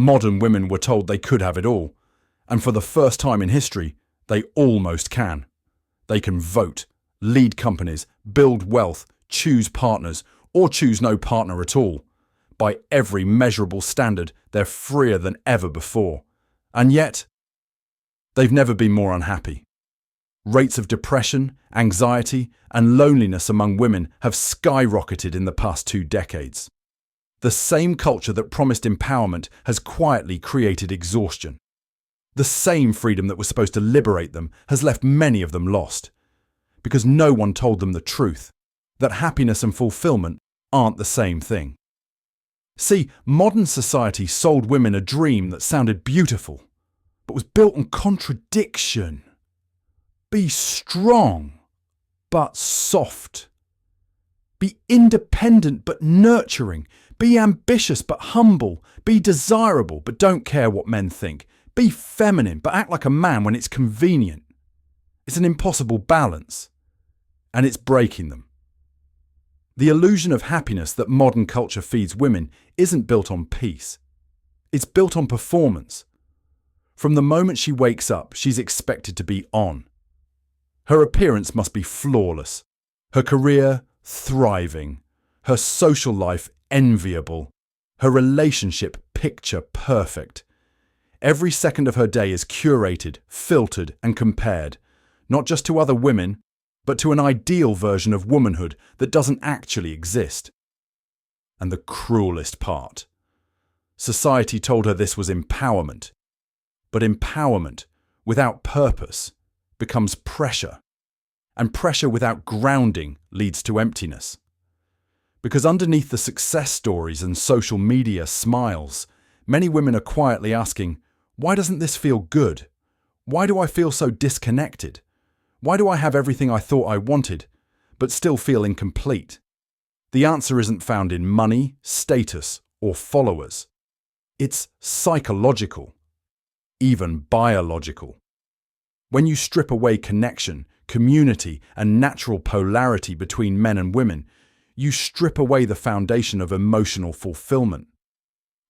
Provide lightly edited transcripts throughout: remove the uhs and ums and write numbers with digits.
Modern women were told they could have it all, and for the first time in history, they almost can. They can vote, lead companies, build wealth, choose partners, or choose no partner at all. By every measurable standard, they're freer than ever before. And yet, they've never been more unhappy. Rates of depression, anxiety, and loneliness among women have skyrocketed in the past 2 decades. The same culture that promised empowerment has quietly created exhaustion. The same freedom that was supposed to liberate them has left many of them lost. Because no one told them the truth, that happiness and fulfillment aren't the same thing. See, modern society sold women a dream that sounded beautiful, but was built on contradiction. Be strong, but soft. Be independent, but nurturing. Be ambitious, but humble. Be desirable, but don't care what men think. Be feminine, but act like a man when it's convenient. It's an impossible balance, and it's breaking them. The illusion of happiness that modern culture feeds women isn't built on peace. It's built on performance. From the moment she wakes up, she's expected to be on. Her appearance must be flawless, her career thriving, her social life enviable, her relationship picture perfect. Every second of her day is curated, filtered, and compared, not just to other women, but to an ideal version of womanhood that doesn't actually exist. And the cruelest part. Society told her this was empowerment. But empowerment without purpose becomes pressure. And pressure without grounding leads to emptiness. Because underneath the success stories and social media smiles, many women are quietly asking, why doesn't this feel good? Why do I feel so disconnected? Why do I have everything I thought I wanted, but still feel incomplete? The answer isn't found in money, status, or followers. It's psychological, even biological. When you strip away connection, community, and natural polarity between men and women, you strip away the foundation of emotional fulfillment.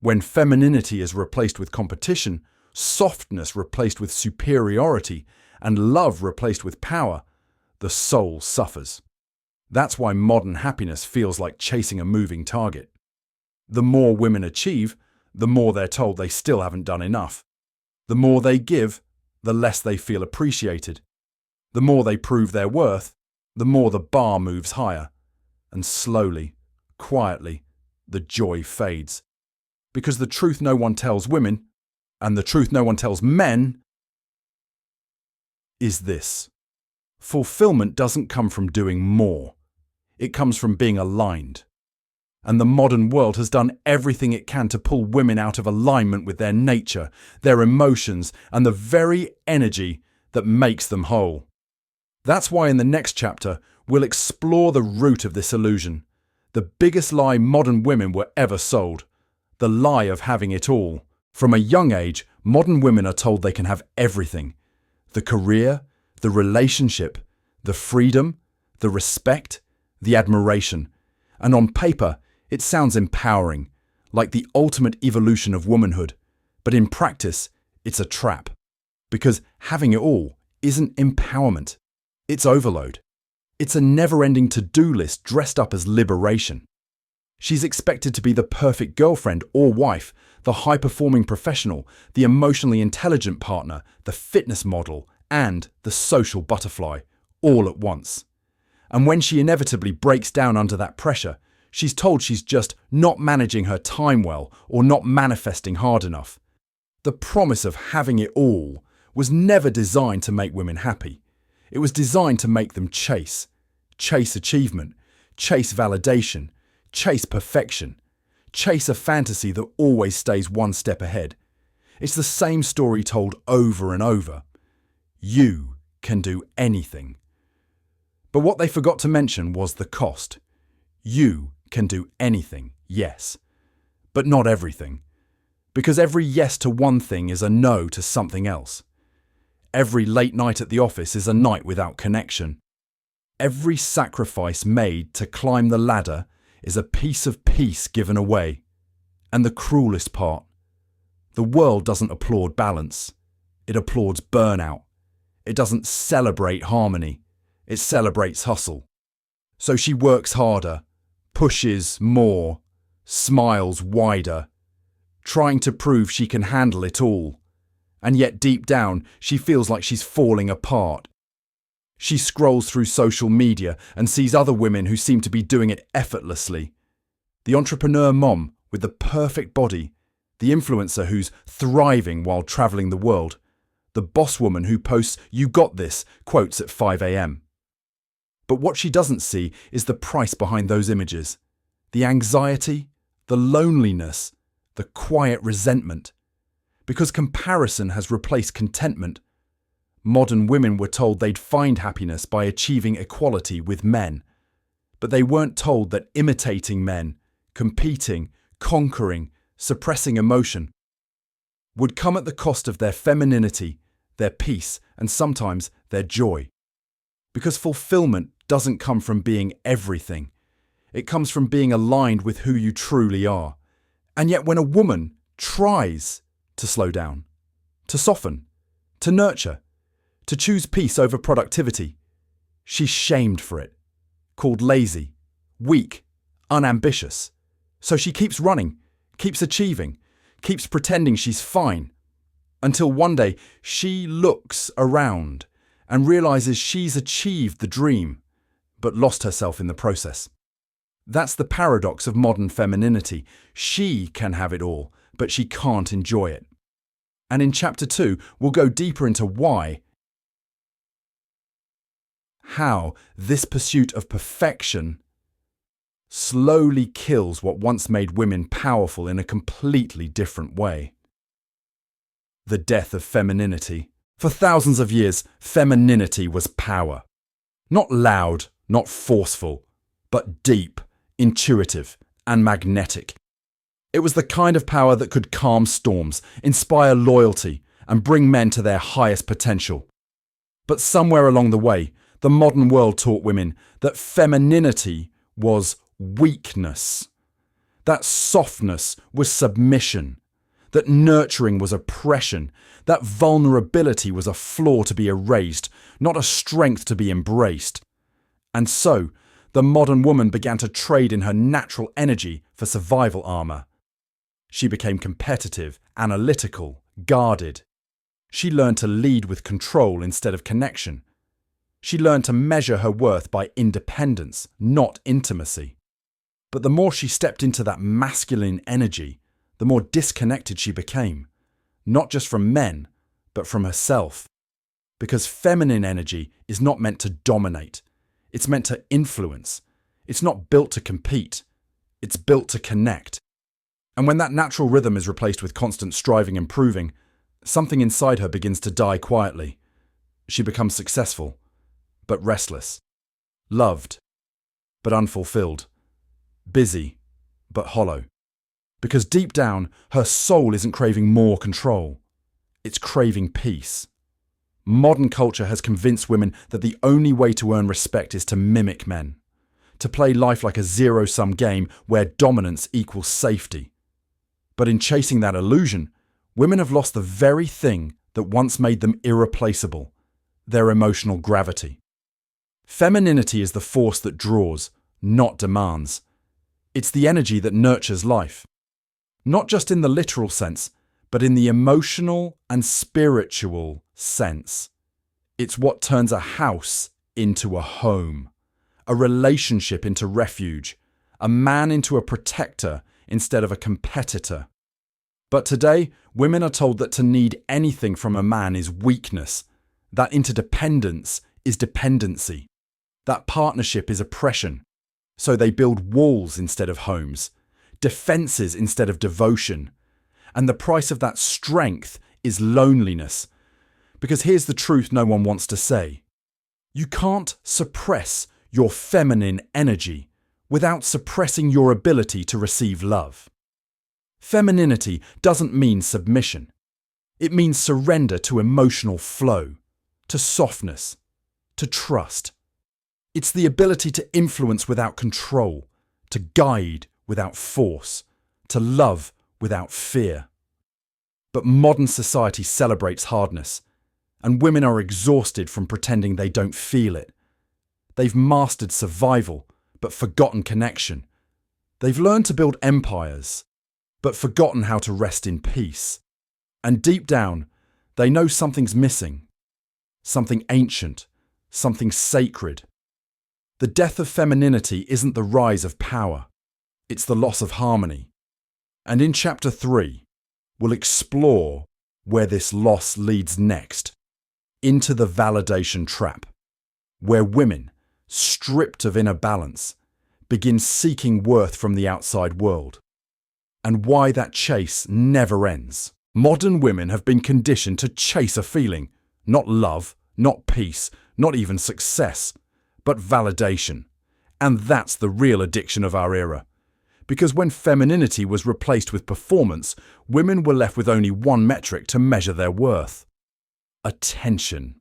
When femininity is replaced with competition, softness replaced with superiority, and love replaced with power, the soul suffers. That's why modern happiness feels like chasing a moving target. The more women achieve, the more they're told they still haven't done enough. The more they give, the less they feel appreciated. The more they prove their worth, the more the bar moves higher. And slowly, quietly, the joy fades. Because the truth no one tells women, and the truth no one tells men, is this. Fulfillment doesn't come from doing more. It comes from being aligned. And the modern world has done everything it can to pull women out of alignment with their nature, their emotions, and the very energy that makes them whole. That's why in the next chapter, we'll explore the root of this illusion, the biggest lie modern women were ever sold, the lie of having it all. From a young age, modern women are told they can have everything. The career, the relationship, the freedom, the respect, the admiration. And on paper, it sounds empowering, like the ultimate evolution of womanhood. But in practice, it's a trap. Because having it all isn't empowerment. It's overload. It's a never-ending to-do list dressed up as liberation. She's expected to be the perfect girlfriend or wife, the high-performing professional, the emotionally intelligent partner, the fitness model, and the social butterfly, all at once. And when she inevitably breaks down under that pressure, she's told she's just not managing her time well or not manifesting hard enough. The promise of having it all was never designed to make women happy. It was designed to make them chase achievement, chase validation, chase perfection, chase a fantasy that always stays one step ahead. It's the same story told over and over. You can do anything. But what they forgot to mention was the cost. You can do anything, yes, but not everything. Because every yes to one thing is a no to something else. Every late night at the office is a night without connection. Every sacrifice made to climb the ladder is a piece of peace given away. And the cruelest part, The world doesn't applaud balance. It applauds burnout. It doesn't celebrate harmony. It celebrates hustle. So she works harder, pushes more, smiles wider, trying to prove she can handle it all. And yet deep down, she feels like she's falling apart. She scrolls through social media and sees other women who seem to be doing it effortlessly. The entrepreneur mom with the perfect body, the influencer who's thriving while traveling the world, the boss woman who posts "you got this" quotes at 5 a.m. But what she doesn't see is the price behind those images. The anxiety, the loneliness, the quiet resentment. Because comparison has replaced contentment. Modern women were told they'd find happiness by achieving equality with men. But they weren't told that imitating men, competing, conquering, suppressing emotion would come at the cost of their femininity, their peace, and sometimes their joy. Because fulfillment doesn't come from being everything. It comes from being aligned with who you truly are. And yet when a woman tries to slow down, to soften, to nurture, to choose peace over productivity, she's shamed for it, called lazy, weak, unambitious. So she keeps running, keeps achieving, keeps pretending she's fine, until one day she looks around and realizes she's achieved the dream, but lost herself in the process. That's the paradox of modern femininity. She can have it all, but she can't enjoy it. And in Chapter 2, we'll go deeper into how this pursuit of perfection slowly kills what once made women powerful in a completely different way. The death of femininity. For thousands of years, femininity was power. Not loud, not forceful, but deep, intuitive, and magnetic. It was the kind of power that could calm storms, inspire loyalty, and bring men to their highest potential. But somewhere along the way, the modern world taught women that femininity was weakness, that softness was submission, that nurturing was oppression, that vulnerability was a flaw to be erased, not a strength to be embraced. And so, the modern woman began to trade in her natural energy for survival armor. She became competitive, analytical, guarded. She learned to lead with control instead of connection. She learned to measure her worth by independence, not intimacy. But the more she stepped into that masculine energy, the more disconnected she became, not just from men, but from herself. Because feminine energy is not meant to dominate. It's meant to influence. It's not built to compete. It's built to connect. And when that natural rhythm is replaced with constant striving and proving, something inside her begins to die quietly. She becomes successful, but restless. Loved, but unfulfilled. Busy, but hollow. Because deep down, her soul isn't craving more control. It's craving peace. Modern culture has convinced women that the only way to earn respect is to mimic men, to play life like a zero-sum game where dominance equals safety. But in chasing that illusion, women have lost the very thing that once made them irreplaceable, their emotional gravity. Femininity is the force that draws, not demands. It's the energy that nurtures life. Not just in the literal sense, but in the emotional and spiritual sense. It's what turns a house into a home, a relationship into refuge, a man into a protector instead of a competitor. But today, women are told that to need anything from a man is weakness, that interdependence is dependency, that partnership is oppression. So they build walls instead of homes, defenses instead of devotion. And the price of that strength is loneliness. Because here's the truth no one wants to say. You can't suppress your feminine energy without suppressing your ability to receive love. Femininity doesn't mean submission. It means surrender to emotional flow, to softness, to trust. It's the ability to influence without control, to guide without force, to love without fear. But modern society celebrates hardness, and women are exhausted from pretending they don't feel it. They've mastered survival, but forgotten connection. They've learned to build empires, but forgotten how to rest in peace. And deep down, they know something's missing. Something ancient, something sacred. The death of femininity isn't the rise of power. It's the loss of harmony. And in Chapter 3, we'll explore where this loss leads next. Into the validation trap, where women, stripped of inner balance, begin seeking worth from the outside world. And why that chase never ends. Modern women have been conditioned to chase a feeling, not love, not peace, not even success, but validation. And that's the real addiction of our era. Because when femininity was replaced with performance, women were left with only one metric to measure their worth. Attention.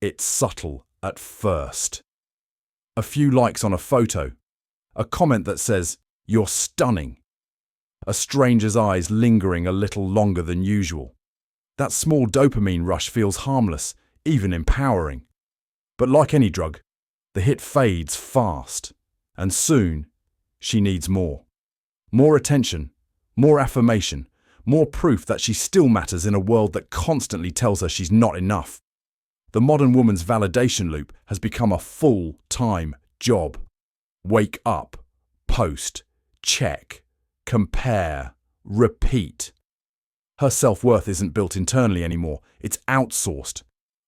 It's subtle at first. A few likes on a photo, a comment that says, "You're stunning," a stranger's eyes lingering a little longer than usual. That small dopamine rush feels harmless, even empowering. But like any drug, the hit fades fast, and soon she needs more. More attention, more affirmation, more proof that she still matters in a world that constantly tells her she's not enough. The modern woman's validation loop has become a full-time job. Wake up, post, check, compare, repeat. Her self-worth isn't built internally anymore, it's outsourced.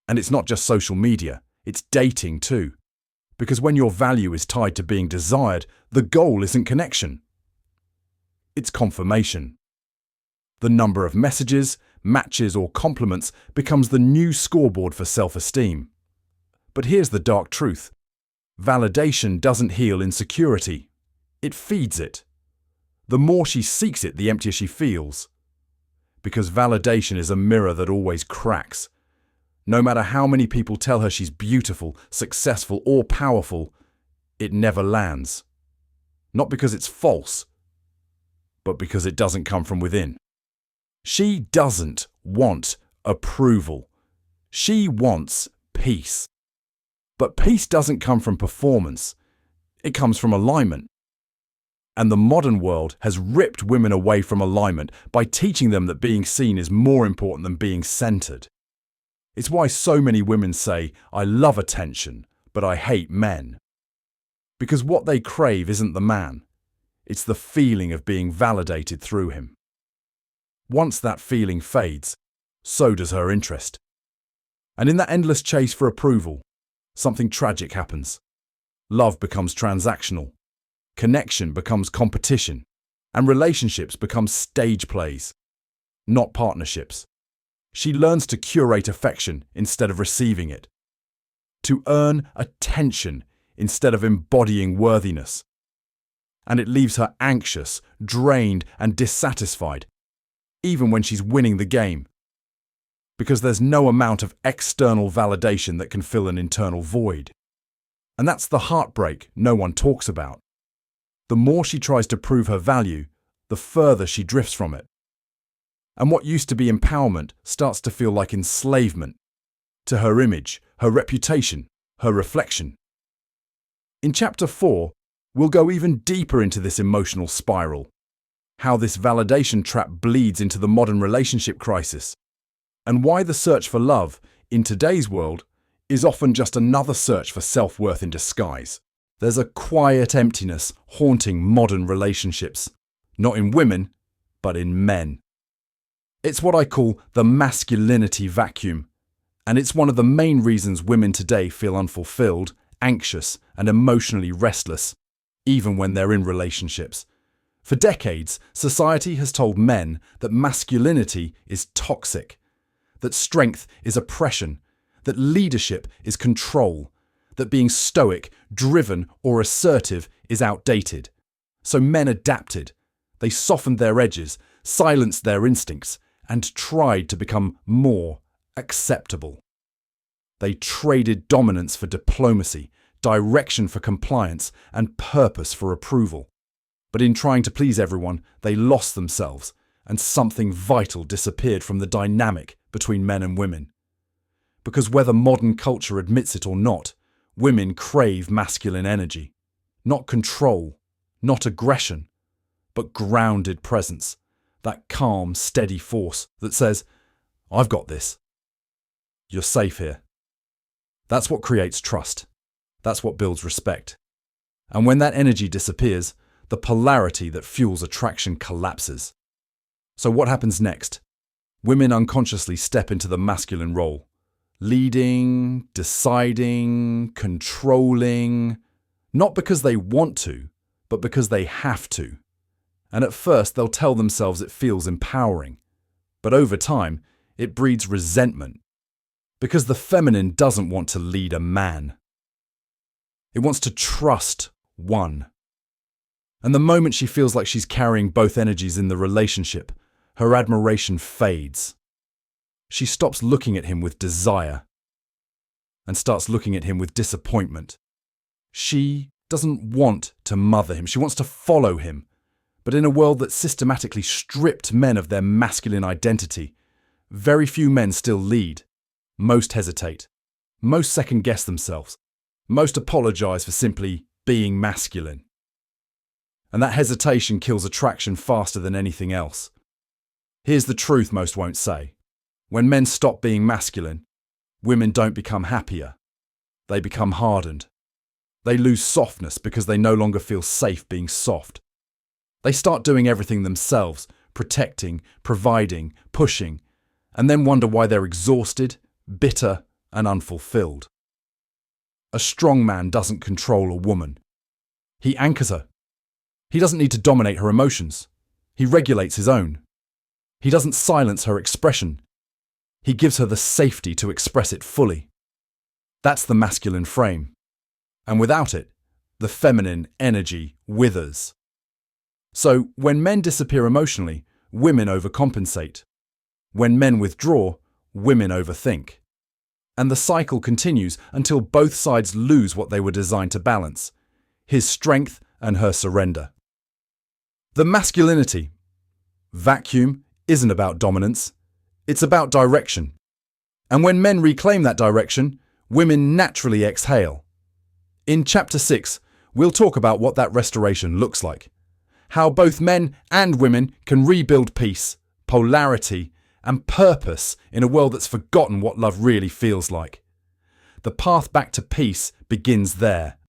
And it's not just social media, it's dating too. Because when your value is tied to being desired, the goal isn't connection. It's confirmation. The number of messages, matches, or compliments becomes the new scoreboard for self-esteem. But here's the dark truth. Validation doesn't heal insecurity. It feeds it. The more she seeks it, the emptier she feels. Because validation is a mirror that always cracks. No matter how many people tell her she's beautiful, successful, or powerful, it never lands. Not because it's false, but because it doesn't come from within. She doesn't want approval. She wants peace. But peace doesn't come from performance. It comes from alignment. And the modern world has ripped women away from alignment by teaching them that being seen is more important than being centered. It's why so many women say, "I love attention, but I hate men." Because what they crave isn't the man. It's the feeling of being validated through him. Once that feeling fades, so does her interest. And in that endless chase for approval, something tragic happens. Love becomes transactional, connection becomes competition, and relationships become stage plays, not partnerships. She learns to curate affection instead of receiving it, to earn attention instead of embodying worthiness. And it leaves her anxious, drained, and dissatisfied, even when she's winning the game. Because there's no amount of external validation that can fill an internal void. And that's the heartbreak no one talks about. The more she tries to prove her value, the further she drifts from it. And what used to be empowerment starts to feel like enslavement to her image, her reputation, her reflection. In Chapter 4, we'll go even deeper into this emotional spiral, how this validation trap bleeds into the modern relationship crisis, and why the search for love in today's world is often just another search for self-worth in disguise. There's a quiet emptiness haunting modern relationships, not in women, but in men. It's what I call the masculinity vacuum, and it's one of the main reasons women today feel unfulfilled, anxious, and emotionally restless, even when they're in relationships. For decades, society has told men that masculinity is toxic, that strength is oppression, that leadership is control, that being stoic, driven, or assertive is outdated. So men adapted. They softened their edges, silenced their instincts, and tried to become more acceptable. They traded dominance for diplomacy, direction for compliance, and purpose for approval. But in trying to please everyone, they lost themselves, and something vital disappeared from the dynamic between men and women. Because whether modern culture admits it or not, women crave masculine energy. Not control, not aggression, but grounded presence. That calm, steady force that says, I've got this. You're safe here. That's what creates trust. That's what builds respect. And when that energy disappears, the polarity that fuels attraction collapses. So what happens next? Women unconsciously step into the masculine role. Leading, deciding, controlling. Not because they want to, but because they have to. And at first they'll tell themselves it feels empowering. But over time, it breeds resentment. Because the feminine doesn't want to lead a man. It wants to trust one. And the moment she feels like she's carrying both energies in the relationship, her admiration fades. She stops looking at him with desire and starts looking at him with disappointment. She doesn't want to mother him. She wants to follow him. But in a world that systematically stripped men of their masculine identity, very few men still lead. Most hesitate. Most second-guess themselves. Most apologize for simply being masculine. And that hesitation kills attraction faster than anything else. Here's the truth most won't say. When men stop being masculine, women don't become happier. They become hardened. They lose softness because they no longer feel safe being soft. They start doing everything themselves, protecting, providing, pushing, and then wonder why they're exhausted, bitter, and unfulfilled. A strong man doesn't control a woman. He anchors her. He doesn't need to dominate her emotions. He regulates his own. He doesn't silence her expression. He gives her the safety to express it fully. That's the masculine frame. And without it, the feminine energy withers. So, when men disappear emotionally, women overcompensate. When men withdraw, women overthink. And the cycle continues until both sides lose what they were designed to balance: his strength and her surrender. The masculinity vacuum isn't about dominance, it's about direction. And when men reclaim that direction, women naturally exhale. In Chapter 6, we'll talk about what that restoration looks like. How both men and women can rebuild peace, polarity, and purpose in a world that's forgotten what love really feels like. The path back to peace begins there,